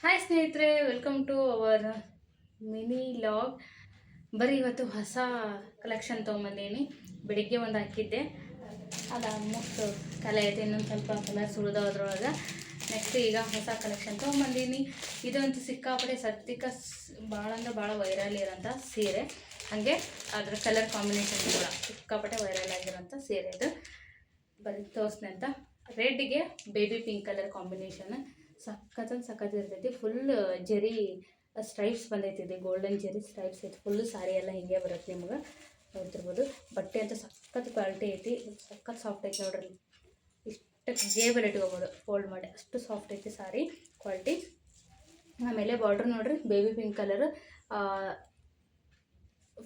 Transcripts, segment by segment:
Hi ಸ್ನೇಹಿತರೆ, welcome to our mini log. ಬರೀ ಇವತ್ತು ಹೊಸ ಕಲೆಕ್ಷನ್ ತೊಗೊಂಬಂದೀನಿ. ಬೆಳಿಗ್ಗೆ ಒಂದು ಹಾಕಿದ್ದೆ, ಅದು ಆಲ್ಮೋಸ್ಟ್ ಕಲೆ ಐತೆ, ಇನ್ನೊಂದು ಸ್ವಲ್ಪ ಕಲರ್ ಸುಳಿದೋದ್ರೊಳಗೆ. ನೆಕ್ಸ್ಟ್ ಈಗ ಹೊಸ ಕಲೆಕ್ಷನ್ ತೊಗೊಂಬಂದೀನಿ. ಇದಂತೂ ಸಿಕ್ಕಾಪಟ್ಟೆ ಸದ್ಯಕ್ಕೆ ಭಾಳ ಅಂದ್ರೆ ಭಾಳ ವೈರಲ್ ಇರೋಂಥ ಸೀರೆ. ಹಾಗೆ ಅದ್ರ ಕಲರ್ ಕಾಂಬಿನೇಷನ್ ಕೂಡ ಸಿಕ್ಕಾಪಟ್ಟೆ ವೈರಲ್ ಆಗಿರೋಂಥ ಸೀರೆ ಇದು. ಬರೀ ತೋರಿಸ್ನೆ ಅಂತ. ರೆಡ್ಗೆ ಬೇಬಿ ಪಿಂಕ್ ಕಲರ್ ಕಾಂಬಿನೇಷನ್ ಸಖತ್ ಇರ್ತೈತಿ. ಫುಲ್ ಜೆರಿ ಸ್ಟ್ರೈಪ್ಸ್ ಬಂದೈತಿದೆ, ಗೋಲ್ಡನ್ ಜೆರಿ ಸ್ಟ್ರೈಪ್ಸ್ ಐತಿ. ಫುಲ್ಲು ಸಾರಿ ಎಲ್ಲ ಹಿಂಗೆ ಬರುತ್ತೆ, ನಿಮ್ಗೆ ನೋಡ್ತಿರ್ಬೋದು. ಬಟ್ಟೆ ಅಂತ ಸಖತ್ ಕ್ವಾಲಿಟಿ ಐತಿ, ಸಖತ್ ಸಾಫ್ಟ್ ಐತಿ ನೋಡ್ರಿ. ಇಷ್ಟಕ್ಕೆ ಜೇಬಲ್ಲಿ ಇಟ್ಕೋಬೋದು ಫೋಲ್ಡ್ ಮಾಡಿ, ಅಷ್ಟು ಸಾಫ್ಟ್ ಐತಿ ಸಾರಿ ಕ್ವಾಲಿಟಿ. ಆಮೇಲೆ ಬಾರ್ಡ್ರ್ ನೋಡ್ರಿ, baby pink colour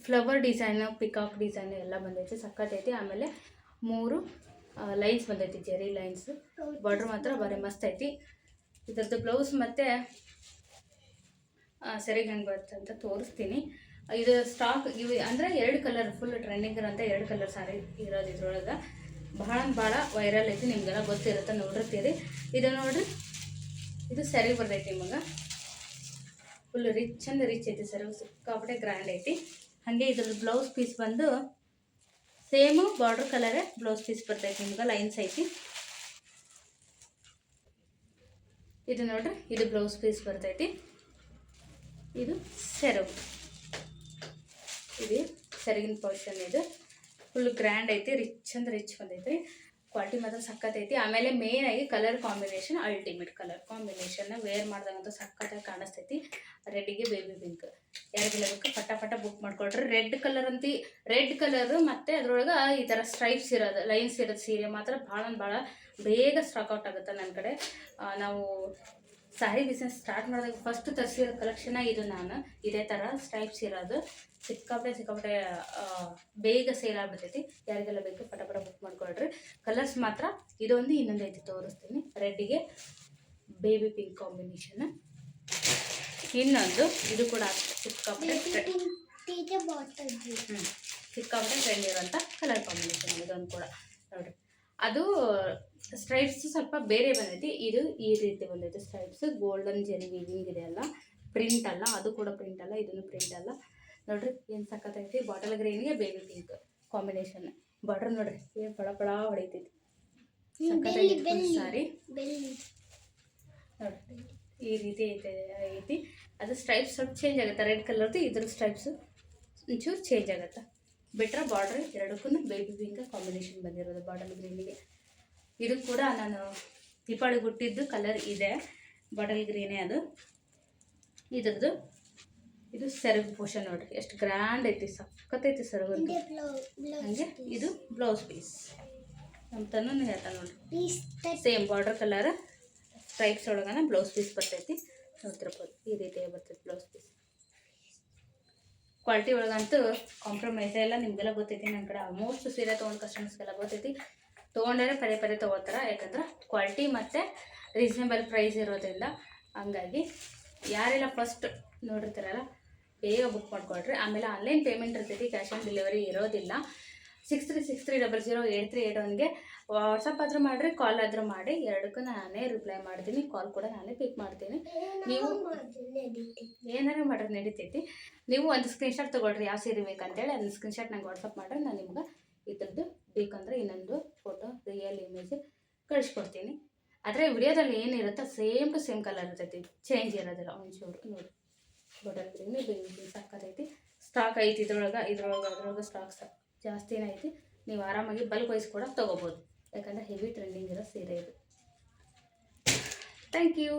flower design, peacock design ಎಲ್ಲ ಬಂದೈತಿ, ಸಖತ್ ಐತಿ. ಆಮೇಲೆ 3 ಲೈನ್ಸ್ ಬಂದೈತಿ, ಜೆರಿ ಲೈನ್ಸ್. ಬಾರ್ಡ್ರ್ ಮಾತ್ರ ಬರೀ ಮಸ್ತ್ ಐತಿ. ಇದರದ್ದು ಬ್ಲೌಸ್ ಮತ್ತು ಸರಿಗೆ ಹೆಂಗೆ ಬರುತ್ತೆ ಅಂತ ತೋರಿಸ್ತೀನಿ. ಇದು ಸ್ಟಾಕ್ ಇವು ಅಂದರೆ 2 ಕಲರ್ ಫುಲ್ ಟ್ರೆಂಡಿಂಗ್ ಇರೋಂಥ 2 ಕಲರ್ ಸಾರಿ ಇರೋದು ಇದ್ರೊಳಗೆ. ಭಾಳ ವೈರಲ್ ಐತಿ, ನಿಮಗೆಲ್ಲ ಗೊತ್ತಿರುತ್ತೆ, ನೋಡಿರ್ತೀರಿ. ಇದು ನೋಡ್ರಿ, ಇದು ಸರಿಗೆ ಬರ್ತೈತಿ ನಿಮಗೆ. ಫುಲ್ ರಿಚ್ ಐತಿ ಸರಿ, ಸಿಕ್ಕಾಪಟ್ಟೆ ಗ್ರ್ಯಾಂಡ್ ಐತಿ. ಹಾಗೆ ಇದ್ರದ್ದು ಬ್ಲೌಸ್ ಪೀಸ್ ಬಂದು ಸೇಮು ಬಾರ್ಡ್ರ್ ಕಲರೇ ಬ್ಲೌಸ್ ಪೀಸ್ ಬರ್ತೈತಿ ನಿಮ್ಗೆ, ಲೈನ್ಸ್ ಐತಿ. ಇದು ನೋಡ್ರಿ, ಇದು ಬ್ಲೌಸ್ ಪೀಸ್ ಬರ್ತೈತಿ. ಇದು ಸೆರಗು, ಇದು ಸೆರಗಿನ ಪೋರ್ಷನ್. ಇದು ಫುಲ್ ಗ್ರ್ಯಾಂಡ್ ಐತಿ, ರಿಚ್ ಬಂದೈತಿ. ಕ್ವಾಲಿಟಿ ಮಾತ್ರ ಸಖತ್ ಐತಿ. ಆಮೇಲೆ ಮೇನ್ ಆಗಿ colour combination, ultimate colour combination. Wear ಮಾಡಿದಾಗಂತೂ ಸಖತ್ತಾಗಿ ಕಾಣಿಸ್ತೈತಿ. ರೆಡ್ಗೆ ಬೇಬಿ ಪಿಂಕ್ ಯಾರಿಗೆಲ್ಲ ಬೇಕು ಪಟ ಬುಕ್ ಮಾಡ್ಕೊಳ್ರಿ. ರೆಡ್ ಕಲರ್ ಮತ್ತು ಅದ್ರೊಳಗೆ ಈ ಥರ ಸ್ಟ್ರೈಪ್ಸ್ ಇರೋದು, ಲೈನ್ಸ್ ಇರೋದು ಸೀರೆ ಮಾತ್ರ ಭಾಳ ಬೇಗ ಸ್ಟಾಕ್ಔಟ್ ಆಗುತ್ತೆ ನನ್ನ ಕಡೆ. ನಾವು ಸ್ಯಾರಿ ಬಿಸ್ನೆಸ್ ಸ್ಟಾರ್ಟ್ ಮಾಡಿದಾಗ ಫಸ್ಟ್ ತರಿಸಿರೋ ಕಲೆಕ್ಷನ್ ಇದು. ನಾನು ಇದೇ ಥರ ಸ್ಟ್ರೈಪ್ಸ್ ಇರೋದು ಸಿಕ್ಕಾಪಟ್ಟೆ ಬೇಗ ಸೇಲ್ ಆಗ್ಬಿಡ್ತೈತಿ. ಯಾರಿಗೆಲ್ಲ ಬೇಕು ಪಟ ಬುಕ್ ಮಾಡ್ಕೊಳ್ರಿ. ಕಲರ್ಸ್ ಮಾತ್ರ ಇದೊಂದು, ಇನ್ನೊಂದು ಐತಿ ತೋರಿಸ್ತೀನಿ. ರೆಡ್ಗೆ ಬೇಬಿ ಪಿಂಕ್ ಕಾಂಬಿನೇಷನ್. ಇನ್ನೊಂದು ಇದು ಕೂಡ ಸಿಕ್ಕಾಪಟ್ಟೆ ಟ್ರೆಂಡ್ ಇರೋಂಥ ಕಲರ್ ಕಾಂಬಿನೇಷನ್. ಇದೊಂದು ಕೂಡ ನೋಡಿರಿ, ಅದು ಸ್ಟ್ರೈಪ್ಸ್ ಸ್ವಲ್ಪ ಬೇರೆ ಬಂದೈತಿ. ಇದು ಈ ರೀತಿ ಬಂದೈತಿ ಸ್ಟ್ರೈಪ್ಸ್. ಗೋಲ್ಡನ್ ಜೆರಿ ವೀವಿಂಗ್ ಇದೆ ಅಲ್ಲ, ಪ್ರಿಂಟ್ ಅಲ್ಲ, ಅದು ಕೂಡ ಪ್ರಿಂಟ್ ಅಲ್ಲ, ಇದನ್ನು ಪ್ರಿಂಟ್ ಅಲ್ಲ. ನೋಡ್ರಿ ಏನು ಸಖತ್ತೈತಿ. ಬಾಟಲ್ ಗ್ರೀನ್ಗೆ ಬೇಬಿ ಪಿಂಕ್ ಕಾಂಬಿನೇಷನ್. ಬಾರ್ಡರ್ ನೋಡ್ರಿ ಏನು ಪಳ ಹೊಡಿತೈತಿ, ಸಖತ್ತೈತಿ ಸಾರಿ. ನೋಡ್ರಿ ಈ ರೀತಿ ಐತಿ. ಅದು ಸ್ಟ್ರೈಪ್ಸ್ ಸ್ವಲ್ಪ ಚೇಂಜ್ ಆಗುತ್ತೆ, ರೆಡ್ ಕಲರ್ದು ಇದ್ರ ಸ್ಟ್ರೈಪ್ಸು ಒಂಚೂರು ಚೇಂಜ್ ಆಗುತ್ತೆ. ಬಿಟ್ರೆ ಬಾರ್ಡ್ರ್ ಎರಡಕ್ಕೂ ಬೇಬಿ ಪಿಂಕ್ ಕಾಂಬಿನೇಷನ್ ಬಂದಿರೋದು ಬಾಟಲ್ ಗ್ರೀನಿಗೆ. ಇದು ಕೂಡ ನಾನು ದೀಪಾವಳಿ ಹುಟ್ಟಿದ್ದು ಕಲರ್ ಇದೆ, ಬಾಟಲ್ ಗ್ರೀನೇ ಅದು. ಇದ್ರದ್ದು ಇದು ಸೆರಗು ಪೋರ್ಷನ್ ನೋಡ್ರಿ, ಎಷ್ಟು ಗ್ರ್ಯಾಂಡ್ ಐತಿ, ಸಖತ್ತೈತಿ ಸೆರಗು. ಹಾಗೆ ಇದು ಬ್ಲೌಸ್ ಪೀಸ್. ನಮ್ಮ ತನೂ ಹೇಳ್ತಾ ನೋಡ್ರಿ, ಸೇಮ್ ಬಾರ್ಡರ್ ಕಲರ್ ಸ್ಟ್ರೈಪ್ಸ್ ಒಳಗನ ಬ್ಲೌಸ್ ಪೀಸ್ ಬರ್ತೈತಿ. ನೋಡ್ತಿರ್ಬೋದು ಈ ರೀತಿ ಬರ್ತೈತಿ ಬ್ಲೌಸ್ ಪೀಸ್. ಕ್ವಾಲಿಟಿ ಒಳಗಂತೂ ಕಾಂಪ್ರಮೈಸೇ ಇಲ್ಲ, ನಿಮಗೆಲ್ಲ ಗೊತ್ತೈತಿ. ನನ್ನ ಕಡೆ ಆಲ್ಮೋಸ್ಟ್ ಸೀರೆ ತೊಗೊಂಡು ಕಸ್ಟಮರ್ಸ್ಗೆಲ್ಲ ಗೊತ್ತೈತಿ. ತೊಗೊಂಡರೆ ಪದೇ ತೊಗೋತಾರೆ, ಯಾಕಂದ್ರೆ ಕ್ವಾಲಿಟಿ ಮತ್ತು ರೀಸನೇಬಲ್ ಪ್ರೈಸ್ ಇರೋದ್ರಿಂದ. ಹಂಗಾಗಿ ಯಾರೆಲ್ಲ ಫಸ್ಟ್ ನೋಡಿರ್ತಾರಲ್ಲ ಬೇಗ ಬುಕ್ ಮಾಡ್ಕೊಳ್ರಿ. ಆಮೇಲೆ ಆನ್ಲೈನ್ ಪೇಮೆಂಟ್ ಇರ್ತೈತಿ, ಕ್ಯಾಶ್ ಆನ್ ಡೆಲಿವರಿ ಇರೋದಿಲ್ಲ. 6363008381ಗೆ ವಾಟ್ಸಪ್ ಆದರೂ ಮಾಡಿರಿ, ಕಾಲ್ ಆದರೂ ಮಾಡಿ. ಎರಡಕ್ಕೂ ನಾನೇ ರಿಪ್ಲೈ ಮಾಡ್ತೀನಿ, ಕಾಲ್ ಕೂಡ ನಾನೇ ಪಿಕ್ ಮಾಡ್ತೀನಿ. ನೀವು ಏನಾರು ಮಾಡ್ರಿ ನಡೀತೈತಿ. ನೀವು ಒಂದು ಸ್ಕ್ರೀನ್ಶಾಟ್ ತೊಗೊಳ್ರಿ, ಯಾವ ಸೀರೆ ಬೇಕಂತೇಳಿ. ಅದನ್ನ ಸ್ಕ್ರೀನ್ಶಾಟ್ ನಂಗೆ ವಾಟ್ಸಪ್ ಮಾಡಿರಿ, ನಾನು ನಿಮ್ಗೆ ಇದ್ರದ್ದು ಬೇಕಂದ್ರೆ ಇನ್ನೊಂದು ಫೋಟೋ ರಿಯಲ್ ಇಮೇಜ್ ಕಳಿಸ್ಕೊಡ್ತೀನಿ. ಆದರೆ ವಿಡಿಯೋದಲ್ಲಿ ಏನಿರುತ್ತೋ ಸೇಮ್ ಟು ಸೇಮ್ ಕಲರ್ ಇರ್ತೈತಿ, ಚೇಂಜ್ ಇರೋದಿಲ್ಲ ಒಂಚೂರು. ನೋಡಿ ಬಾಟಲ್ ಗ್ರೀನ್ ಬೇಬಿ ಸಾಕೈತಿ. ಸ್ಟಾಕ್ ಐತಿ ಇದ್ರೊಳಗೆ ಸ್ಟಾಕ್ ಜಾಸ್ತಿನೇ ಐತಿ. ನೀವು ಆರಾಮಾಗಿ ಬಲ್ಕ್ ವೈಸ್ ಕೂಡ ತೊಗೋಬೋದು, ಯಾಕಂದರೆ ಹೆವಿ ಟ್ರೆಂಡಿಂಗ್ ಇರೋ ಸೀರೆ ಇದು. Thank you.